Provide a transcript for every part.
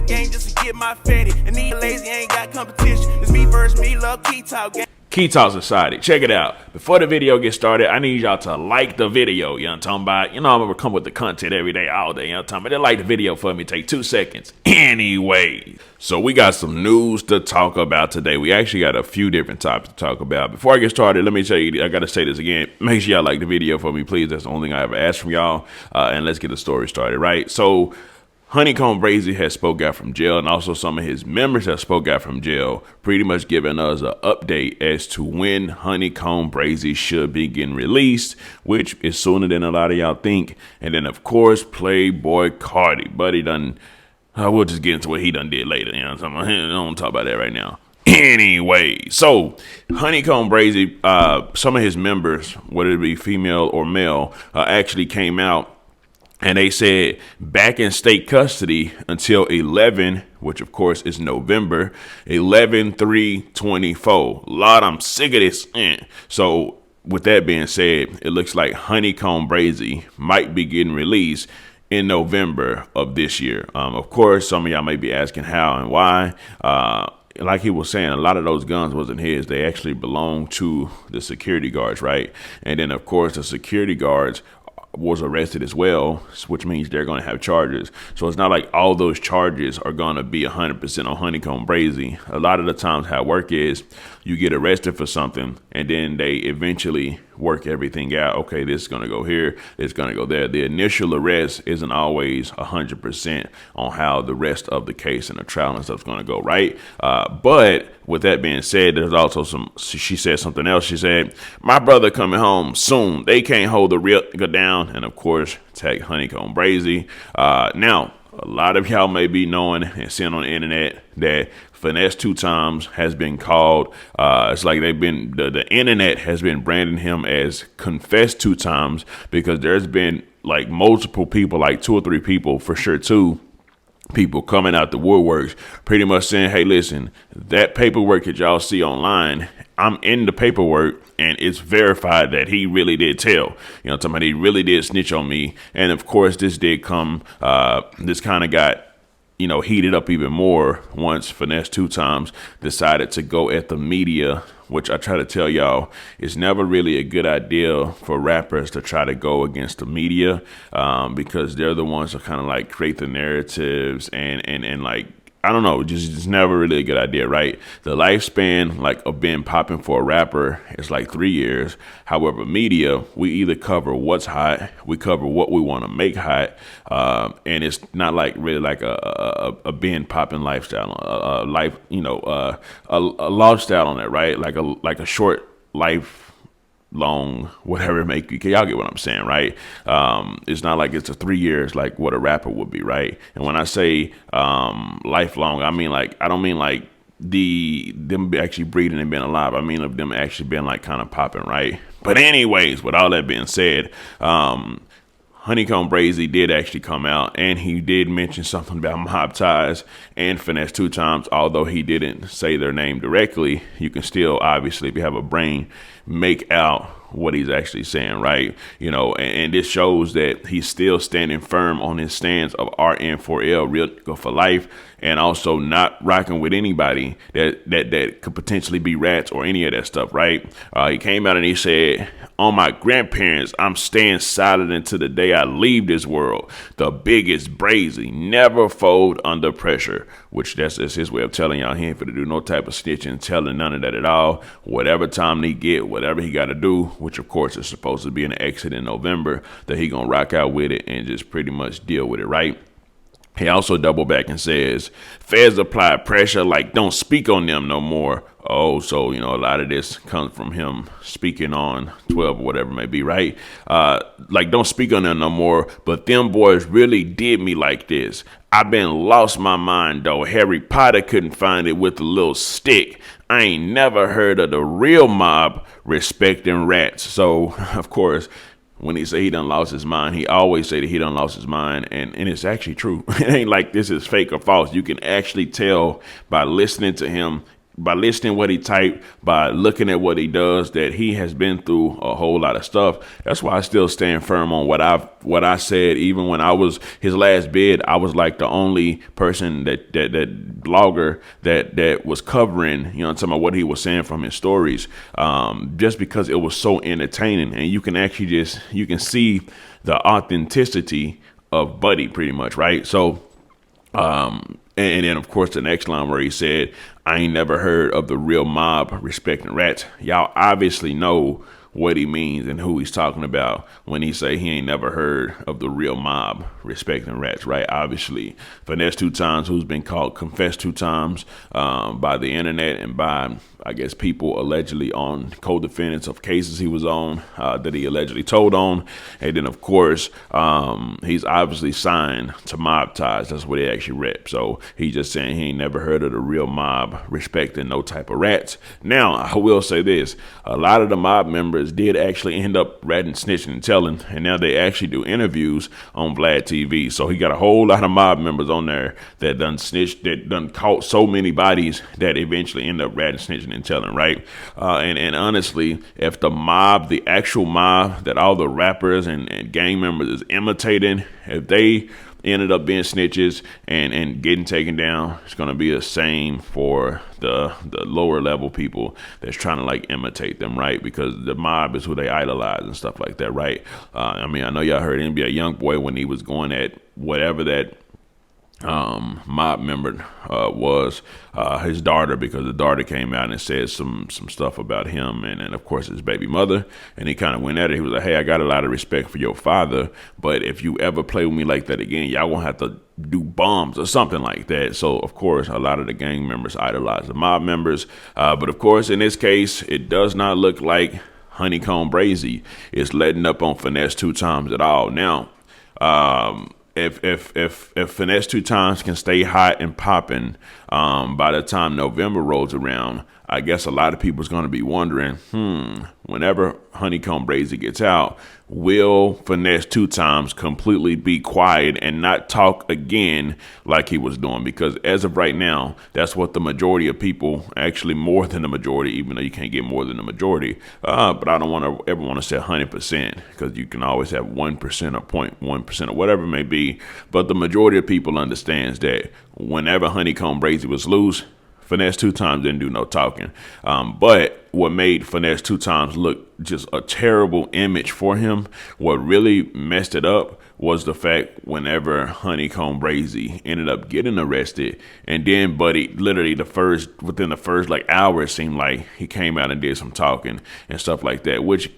game just to get my fatty. And these lazy ain't got competition. It's me versus me, love Key Talk game. Key Talk Society, check it out. Before the video gets started, I need y'all to like the video. You know what I'm talking about? You know I'm gonna come with the content every day, all day. You know what I'm talking about? Then like the video for me, take 2 seconds. Anyway, so we got some news to talk about today. We actually got a few different topics to talk about. Before I get started, let me tell you, I gotta say this again. Make sure y'all like the video for me, please. That's the only thing I ever asked from y'all. And let's get the story started, right? So Honeycomb Brazy has spoke out from jail, and also some of his members have spoke out from jail, pretty much giving us an update as to when Honeycomb Brazy should be getting released, which is sooner than a lot of y'all think. And then, of course, Playboi Carti, but he done, we'll just get into what he done did later. You know what I'm talking about? I don't want to talk about that right now. Anyway, so Honeycomb Brazy, some of his members, whether it be female or male, actually came out. And they said back in state custody until 11, which of course is November, 11/3/24. Lord, I'm sick of this. So with that being said, it looks like Honeycomb Brazy might be getting released in November of this year. Of course, some of y'all may be asking how and why. Like he was saying, a lot of those guns wasn't his. They actually belonged to the security guards, right? And then, of course, the security guards was arrested as well, which means they're going to have charges. So it's not like all those charges are going to be 100% on Honeycomb Brazy. A lot of the times how it work is you get arrested for something and then they eventually work everything out. Okay, this is going to go here, it's going to go there. The initial arrest isn't always 100% on how the rest of the case and the trial and stuff is going to go, right? But with that being said, there's also she said something else. She said, my brother coming home soon. They can't hold the real nigga down. And of course, tag Honeycomb Brazy. Now, a lot of y'all may be knowing and seeing on the internet that Finesse2Tymes has been called. It's like they've been, the internet has been branding him as Confess2Tymes because there's been like multiple people, like 2 or 3 people for sure, 2 people coming out the woodworks pretty much saying, hey, listen, that paperwork that y'all see online, I'm in the paperwork and it's verified that he really did tell. You know, what I'm talking about, he really did snitch on me. And of course, this did come, this kind of got, you know, heated up even more once Finesse2Tymes decided to go at the media, which I try to tell y'all is never really a good idea for rappers to try to go against the media, because they're the ones that kind of like create the narratives and like, I don't know, just never really a good idea, right? The lifespan like of being popping for a rapper is like 3 years. However, media, we either cover what's hot, we cover what we want to make hot, and it's not like really like a being popping lifestyle, a life, you know, a lifestyle on it, right? Like a short life. Long, whatever it may be. Y'all get what I'm saying, right? It's not like it's a 3 years like what a rapper would be, right? And when I say lifelong, I mean like, I don't mean like them actually breeding and being alive. I mean of them actually being like kind of popping, right? But anyways, with all that being said, Honeycomb Brazy did actually come out and he did mention something about mob ties and Finesse2Tymes. Although he didn't say their name directly, you can still, obviously, if you have a brain, make out what he's actually saying, right? You know, and this shows that he's still standing firm on his stance of RN4L, real go for life, and also not rocking with anybody that could potentially be rats or any of that stuff, right? He came out and he said, on my grandparents, I'm staying silent until the day I leave this world. The biggest Brazy, never fold under pressure, which that's his way of telling y'all he ain't finna do no type of snitching, telling none of that at all. Whatever time he get, whatever he got to do, which of course is supposed to be an exit in November, that he gonna rock out with it and just pretty much deal with it, right? He also doubled back and says, feds apply pressure like don't speak on them no more. Oh, so, you know, a lot of this comes from him speaking on 12 or whatever it may be, right? Like, don't speak on them no more, but them boys really did me like this. I've been lost my mind, though. Harry Potter couldn't find it with a little stick. I ain't never heard of the real mob respecting rats. So, of course, when he say he done lost his mind, he always say that he done lost his mind, and it's actually true. It ain't like this is fake or false. You can actually tell by listening to him by listening to what he typed, by looking at what he does, that he has been through a whole lot of stuff. That's why I still stand firm on what I said. Even when I was his last bid, I was like the only person that blogger that was covering, you know, some of what he was saying from his stories, just because it was so entertaining, and you can actually you can see the authenticity of Buddy pretty much, right? So. And then, of course, the next line where he said, I ain't never heard of the real mob respecting rats. Y'all obviously know what he means and who he's talking about when he say he ain't never heard of the real mob respecting rats, right? Obviously, Finesse2Tymes, who's been called Confess2Tymes by the internet and by, I guess, people allegedly on co-defendants of cases he was on, that he allegedly told on. And then, of course, he's obviously signed to Mob Ties. That's what he actually rep. So he's just saying he ain't never heard of the real mob respecting no type of rats. Now, I will say this. A lot of the mob members did actually end up ratting, snitching, and telling, and now they actually do interviews on Vlad TV. So he got a whole lot of mob members on there that done snitched, that done caught so many bodies that eventually end up ratting, snitching, and telling, right? And honestly, if the mob, the actual mob that all the rappers and gang members is imitating, if they ended up being snitches and getting taken down, it's going to be the same for the lower level people that's trying to like imitate them, right? Because the mob is who they idolize and stuff like that, right? I mean, I know y'all heard NBA Youngboy when he was going at whatever that mob member was his daughter, because the daughter came out and said some stuff about him and of course his baby mother, and he kind of went at it. He was like, hey, I got a lot of respect for your father, but if you ever play with me like that again, y'all gonna have to do bombs or something like that. So of course a lot of the gang members idolize the mob members, but of course in this case it does not look like Honeycomb Brazy is letting up on Finesse2Tymes at all. Now if Finesse2Tymes can stay hot and popping by the time November rolls around, I guess a lot of people is going to be wondering, whenever Honeycomb Brazy gets out, will Finesse2Tymes completely be quiet and not talk again like he was doing? Because as of right now, that's what the majority of people, actually more than the majority, even though you can't get more than the majority, but I don't ever want to say 100%, because you can always have 1% or 0.1% or whatever it may be. But the majority of people understands that whenever Honeycomb Brazy was loose, Finesse2Tymes didn't do no talking. But what made Finesse2Tymes look just a terrible image for him, what really messed it up, was the fact whenever Honeycomb Brazy ended up getting arrested, and then Buddy, literally within the first like hour, it seemed like he came out and did some talking and stuff like that, which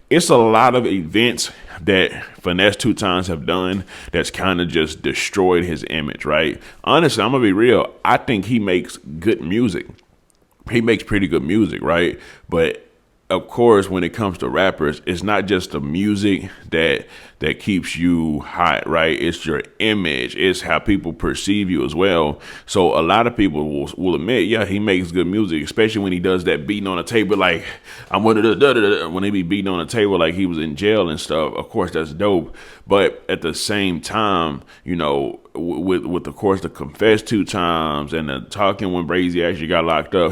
it's a lot of events that Finesse2Tymes have done that's kind of just destroyed his image, right? Honestly, I'm gonna be real. I think he makes good music. He makes pretty good music, right? But of course, when it comes to rappers, it's not just the music that keeps you hot, right? It's your image. It's how people perceive you as well. So a lot of people will admit, yeah, he makes good music, especially when he does that beating on the table, like I'm one of the when he be beating on the table like he was in jail and stuff. Of course, that's dope. But at the same time, you know, with of course the Confess2Tymes and the talking when Brazy actually got locked up,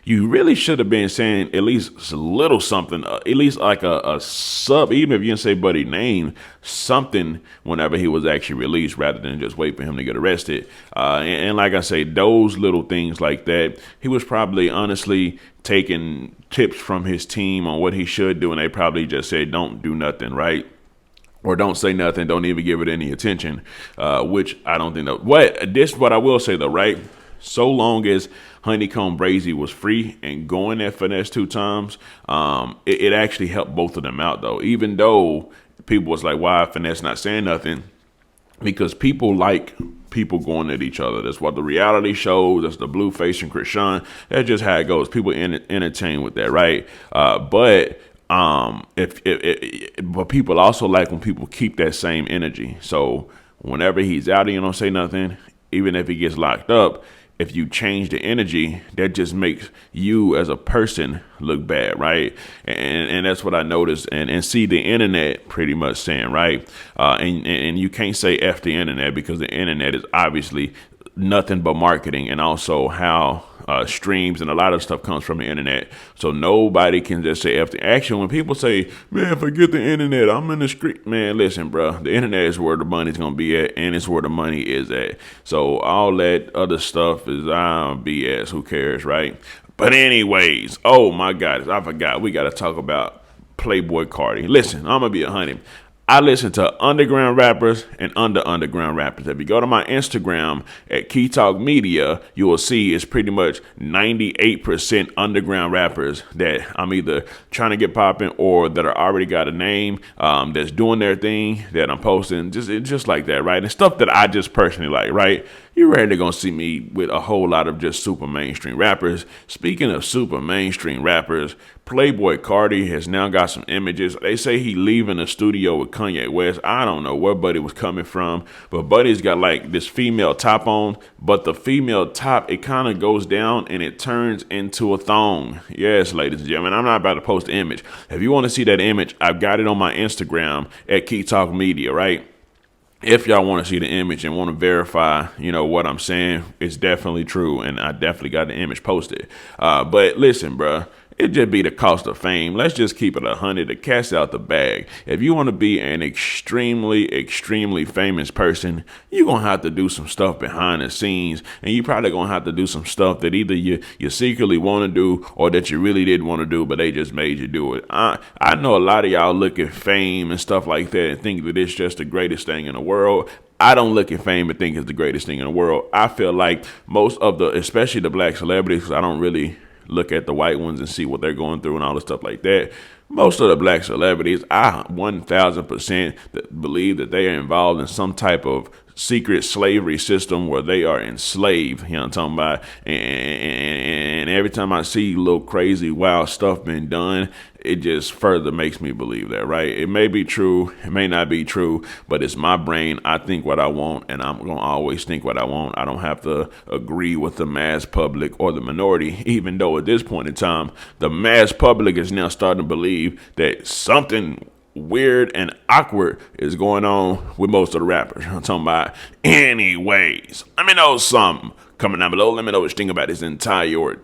you really should have been saying at least a little something, at least like a sub, even if you didn't say Buddy's name, something whenever he was actually released, rather than just wait for him to get arrested. And like I say, those little things like that, he was probably honestly taking tips from his team on what he should do, and they probably just said, don't do nothing, right? Or don't say nothing, don't even give it any attention, which I don't think that. What I will say though, right? So long as Honeycomb Brazy was free and going at Finesse2Tymes, it actually helped both of them out though. Even though people was like, why Finesse not saying nothing? Because people like people going at each other. That's what the reality shows. That's the Blueface and Krishan. That's just how it goes. People entertain with that, right? But people also like when people keep that same energy. So whenever he's out and you don't say nothing, even if he gets locked up, if you change the energy, that just makes you as a person look bad, right? And that's what I noticed and see the internet pretty much saying, right? And you can't say F the internet, because the internet is obviously nothing but marketing, and also how streams, and a lot of stuff comes from the internet. So nobody can just say F the action. When people say, man, forget the internet, I'm in the street. Man, listen, bro, the internet is where the money's going to be at, and it's where the money is at. So all that other stuff is BS. Who cares, right? But anyways, oh my God, I forgot. We got to talk about Playboi Carti. Listen, I'm going to be 100. I listen to underground rappers and underground rappers. If you go to my Instagram at Key Talk Media, you will see it's pretty much 98% underground rappers that I'm either trying to get popping or that are already got a name, that's doing their thing, that I'm posting, just like that, right? And stuff that I just personally like, right? You're rarely going to see me with a whole lot of just super mainstream rappers. Speaking of super mainstream rappers, Playboi Carti has now got some images. They say he leaving the studio with Kanye West. I don't know where Buddy was coming from, but Buddy's got like this female top on, but the female top, it kind of goes down and it turns into a thong. Yes, ladies and gentlemen, I'm not about to post the image. If you want to see that image, I've got it on my Instagram at Key Talk Media, right? If y'all want to see the image and want to verify, what I'm saying, it's definitely true. And I definitely got the image posted. But listen, bruh, it just be the cost of fame. Let's just keep it 100 to cast out the bag. If you want to be an extremely famous person, you're going to have to do some stuff behind the scenes. And you probably going to have to do some stuff that either you secretly want to do or that you really didn't want to do, but they just made you do it. I know a lot of y'all look at fame and stuff like that and think that it's just the greatest thing in the world. I don't look at fame and think it's the greatest thing in the world. I feel like most of especially the black celebrities, because I don't really look at the white ones and see what they're going through and all the stuff like that. Most of the black celebrities, I 1,000% believe that they are involved in some type of secret slavery system where they are enslaved. You know what I'm talking about? And every time I see little crazy, wild stuff being done, it just further makes me believe that, right? It may be true, it may not be true, but it's my brain. I think what I want, and I'm going to always think what I want. I don't have to agree with the mass public or the minority, even though at this point in time, the mass public is now starting to believe that something weird and awkward is going on with most of the rappers. I'm talking about. Anyways, let me know something. Comment down below. Let me know what you think about this entire ordeal.